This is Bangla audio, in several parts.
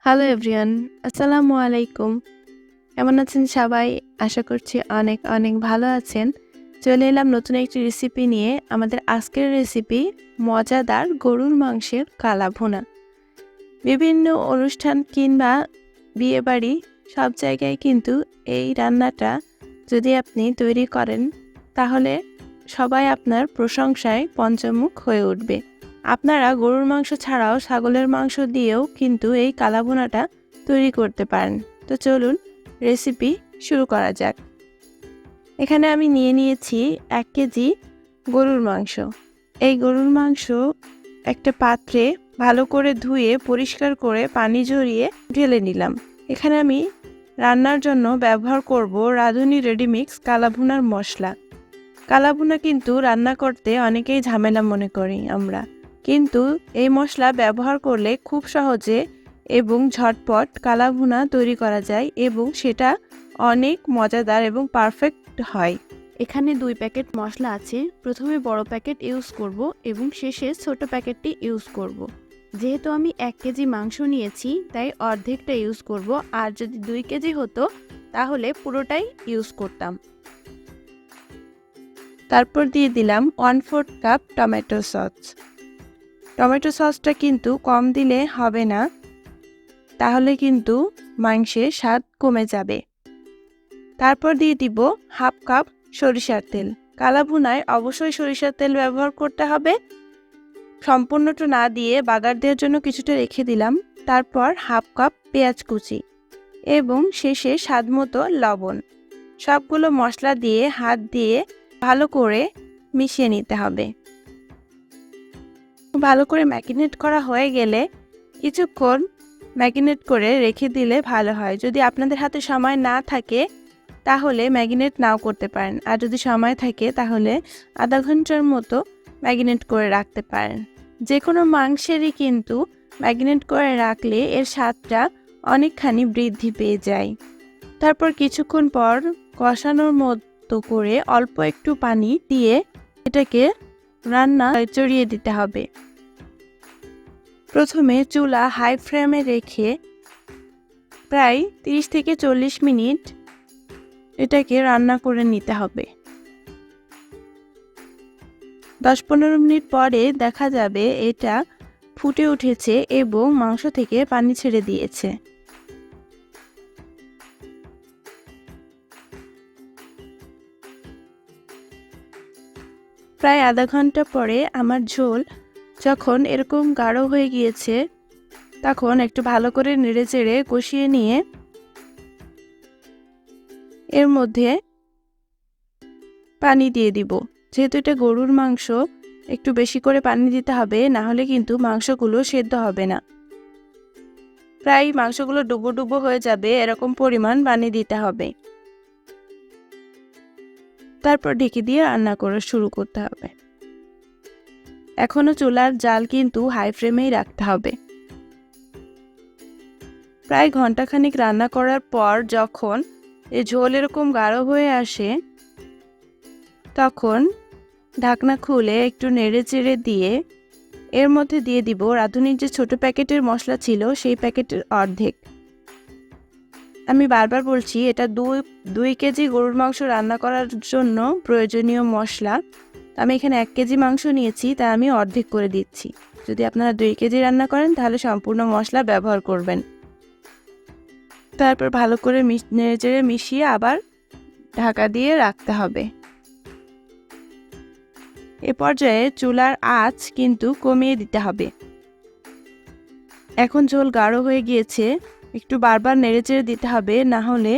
হ্যালো এভরিওয়ান, আসসালামু আলাইকুম। কেমন আছেন সবাই? আশা করছি অনেক অনেক ভালো আছেন। চলে এলাম নতুন একটি রেসিপি নিয়ে। আমাদের আজকের রেসিপি মজাদার গরুর মাংসের কালা ভুনা। বিভিন্ন অনুষ্ঠান কিংবা বিয়েবাড়ি সব জায়গায় কিন্তু এই রান্নাটা যদি আপনি তৈরি করেন তাহলে সবাই আপনার প্রশংসায় পঞ্চমুখ হয়ে উঠবে। আপনারা গরুর মাংস ছাড়াও ছাগলের মাংস দিয়েও কিন্তু এই কালা ভুনাটা তৈরি করতে পারেন। তো চলুন রেসিপি শুরু করা যাক। এখানে আমি নিয়েছি 1 কেজি গরুর মাংস। এই গরুর মাংস একটা পাত্রে ভালো করে ধুয়ে পরিষ্কার করে পানি ঝরিয়ে ঢেলে নিলাম। এখানে আমি রান্নার জন্য ব্যবহার করব রাঁধুনি রেডিমিক্স কালা ভুনার মশলা। কালা ভুনা কিন্তু রান্না করতে অনেকেই ঝামেলা মনে করি আমরা, কিন্তু এই মশলা ব্যবহার করলে খুব সহজে এবং ঝটপট কালা ভুনা তৈরি করা যায় এবং সেটা অনেক মজাদার এবং পারফেক্ট হয়। এখানে 2 প্যাকেট মশলা আছে। প্রথমে বড় প্যাকেট ইউজ করব এবং শেষে ছোট প্যাকেটটি ইউজ করব। যেহেতু আমি 1 কেজি মাংস নিয়েছি তাই অর্ধেকটা ইউজ করব, আর যদি 2 কেজি হতো তাহলে পুরোটাই ইউজ করতাম। তারপর দিয়ে দিলাম 1/4 কাপ টমেটো সস। টমেটো সসটা কিন্তু কম দিলে হবে না, তাহলে কিন্তু মাংসের স্বাদ কমে যাবে। তারপর দিয়ে দিব 1/2 কাপ সরিষার তেল। কালা ভুনায় অবশ্যই সরিষার তেল ব্যবহার করতে হবে। সম্পূর্ণটা না দিয়ে বাগার দেওয়ার জন্য কিছুটা রেখে দিলাম। তারপর 1/2 কাপ পেঁয়াজ কুচি এবং শেষে স্বাদমতো লবণ। সবগুলো মশলা দিয়ে হাত দিয়ে ভালো করে মিশিয়ে নিতে হবে। ভালো করে ম্যারিনেট করা হয়ে গেলে কিছুক্ষণ ম্যারিনেট করে রেখে দিলে ভালো হয়। যদি আপনাদের হাতে সময় না থাকে তাহলে ম্যারিনেট নাও করতে পারেন, আর যদি সময় থাকে তাহলে আধা ঘন্টার মতো ম্যারিনেট করে রাখতে পারেন। যে কোনো মাংসেরই কিন্তু ম্যারিনেট করে রাখলে এর স্বাদটা অনেকখানি বৃদ্ধি পেয়ে যায়। তারপর কিছুক্ষণ পর কষানোর মতো করে অল্প একটু পানি দিয়ে এটাকে রান্না চড়িয়ে দিতে হবে। প্রথমে চুলা হাই ফ্লেমে রেখে প্রায় 30 থেকে 40 মিনিট এটাকে রান্না করে নিতে হবে। 10-15 মিনিট পরে দেখা যাবে এটা ফুটে উঠেছে এবং মাংস থেকে পানি ছেড়ে দিয়েছে। প্রায় আধা ঘন্টা পরে আমার ঝোল যখন এরকম গাঢ় হয়ে গিয়েছে তখন একটু ভালো করে নেড়েচেড়ে কষিয়ে নিয়ে এর মধ্যে পানি দিয়ে দিব। যেহেতু এটা গরুর মাংস একটু বেশি করে পানি দিতে হবে, না হলে কিন্তু মাংসগুলো সেদ্ধ হবে না। প্রায় মাংসগুলো ডুবো ডুবো হয়ে যাবে এরকম পরিমাণ পানি দিতে হবে। তারপর ঢেকে দিয়ে রান্না করা শুরু করতে হবে। এখনো চুলার জাল কিন্তু হাই ফ্লেমেই রাখতে হবে। প্রায় ঘন্টাখানিক রান্না করার পর যখন এই ঝোল এরকম গাঢ় হয়ে আসে তখন ঢাকনা খুলে একটু নেড়েচেড়ে দিয়ে এর মধ্যে দিয়ে দিব রাঁধুনির যে ছোট প্যাকেটের মশলা ছিল সেই প্যাকেটের অর্ধেক। আমি বারবার বলছি এটা 2 কেজি গরুর মাংস রান্না করার জন্য প্রয়োজনীয় মশলা। আমি এখানে 1 কেজি মাংস নিয়েছি তাই আমি অর্ধেক করে দিচ্ছি। যদি আপনারা 2 কেজি রান্না করেন তাহলে সম্পূর্ণ মশলা ব্যবহার করবেন। তারপর ভালো করে নেড়েচেড়ে মিশিয়ে আবার ঢাকা দিয়ে রাখতে হবে। এ পর্যায়ে চুলার আঁচ কিন্তু কমিয়ে দিতে হবে। এখন ঝোল গাঢ় হয়ে গিয়েছে, একটু বারবার নেড়েচেড়ে দিতে হবে, না হলে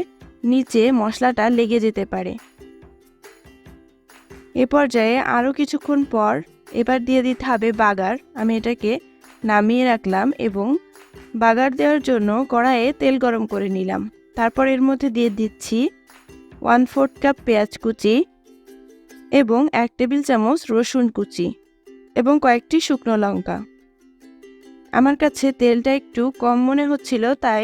নিচে মশলাটা লেগে যেতে পারে। এ পর্যায়ে আরও কিছুক্ষণ পর এবার দিয়ে দিতে হবে বাগার। আমি এটাকে নামিয়ে রাখলাম এবং বাগার দেওয়ার জন্য কড়াইয়ে তেল গরম করে নিলাম। তারপর এর মধ্যে দিয়ে দিচ্ছি 1/4 কাপ পেঁয়াজ কুচি এবং 1 টেবিল চামচ রসুন কুচি এবং কয়েকটি শুকনো লঙ্কা। আমার কাছে তেলটা একটু কম মনে হচ্ছিল তাই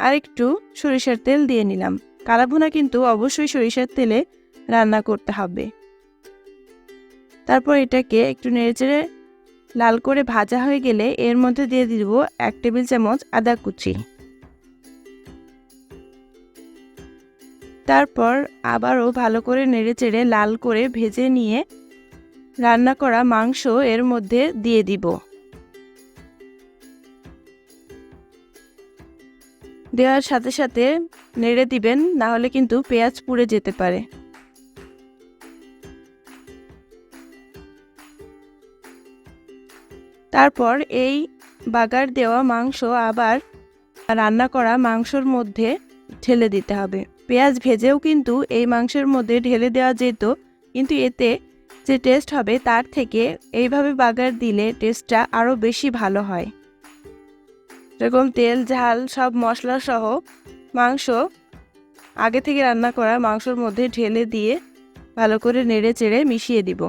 আরেকটু সরিষার তেল দিয়ে নিলাম। কালা ভুনা কিন্তু অবশ্যই সরিষার তেলে রান্না করতে হবে। তারপর এটাকে একটু নেড়েচেড়ে লাল করে ভাজা হয়ে গেলে এর মধ্যে দিয়ে দিব 1 টেবিল চামচ আদা কুচি তারপর আবারও ভালো করে নেড়েচেড়ে লাল করে ভেজে নিয়ে রান্না করা মাংস এর মধ্যে দিয়ে দিব। দেওয়ার সাথে সাথে নেড়ে দিবেন, না হলে কিন্তু পেঁয়াজ পুড়ে যেতে পারে। তারপর এই বাগার দেওয়া মাংস আবার রান্না করা মাংসর মধ্যে ঢেলে দিতে হবে। পেঁয়াজ ভেজেও কিন্তু এই মাংসের মধ্যে ঢেলে দেওয়া যেত, কিন্তু এতে যে টেস্ট হবে তার থেকে এইভাবে বাগার দিলে টেস্টটা আরও বেশি ভালো হয়। যেরকম তেল ঝাল সব মশলা সহ মাংস আগে থেকে রান্না করা মাংসর মধ্যে ঢেলে দিয়ে ভালো করে নেড়ে চেড়ে মিশিয়ে দিব।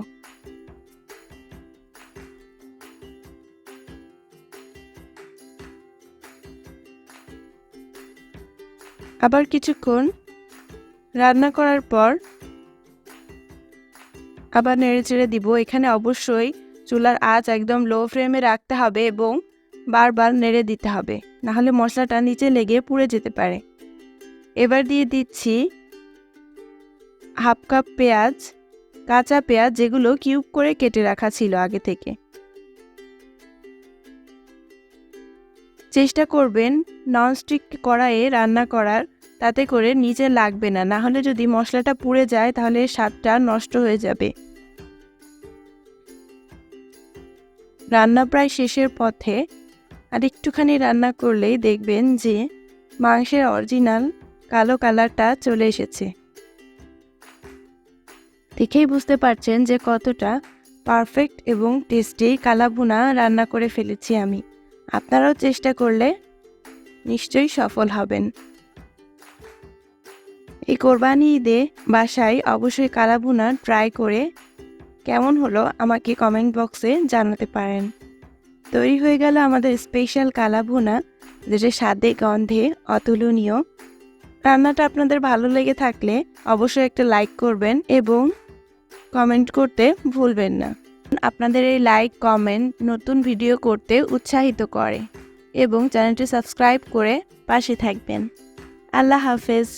আবার কিছুক্ষণ রান্না করার পর আবার নেড়ে চেড়ে দিব। এখানে অবশ্যই চুলার আঁচ একদম লো ফ্লেমে রাখতে হবে এবং বারবার নেড়ে দিতে হবে, না হলে মশলাটা নিচে লেগে পুড়ে যেতে পারে। এবার দিয়ে দিচ্ছি হাফ কাপ পেঁয়াজ, কাঁচা পেঁয়াজ, যেগুলো কিউব করে কেটে রাখা ছিল আগে থেকে। চেষ্টা করবেন ননস্টিক কড়াইয়ে রান্না করার, তাতে করে নিচে লাগবে না, না হলে যদি মশলাটা পুড়ে যায় তাহলে স্বাদটা নষ্ট হয়ে যাবে। রান্না প্রায় শেষের পথে, আর একটুখানি রান্না করলেই দেখবেন যে মাংসের অরিজিনাল কালো কালারটা চলে এসেছে। দেখেই বুঝতে পারছেন যে কতটা পারফেক্ট এবং টেস্টি কালা ভুনা রান্না করে ফেলেছি আমি। আপনারাও চেষ্টা করলে নিশ্চয়ই সফল হবেন। এই কোরবানি ঈদে বাসায় অবশ্যই কালা ভুনা ট্রাই করে কেমন হলো আমাকে কমেন্ট বক্সে জানাতে পারেন। তৈরি হয়ে গেল আমাদের স্পেশাল কালা ভুনা, যেটা স্বাদে গন্ধে অতুলনীয়। রান্নাটা আপনাদের ভালো লেগে থাকলে অবশ্যই একটা লাইক করবেন এবং কমেন্ট করতে ভুলবেন না। আপনাদের এই লাইক কমেন্ট নতুন ভিডিও করতে উৎসাহিত করে এবং চ্যানেলটি সাবস্ক্রাইব করে পাশে থাকবেন। আল্লাহ হাফেজ।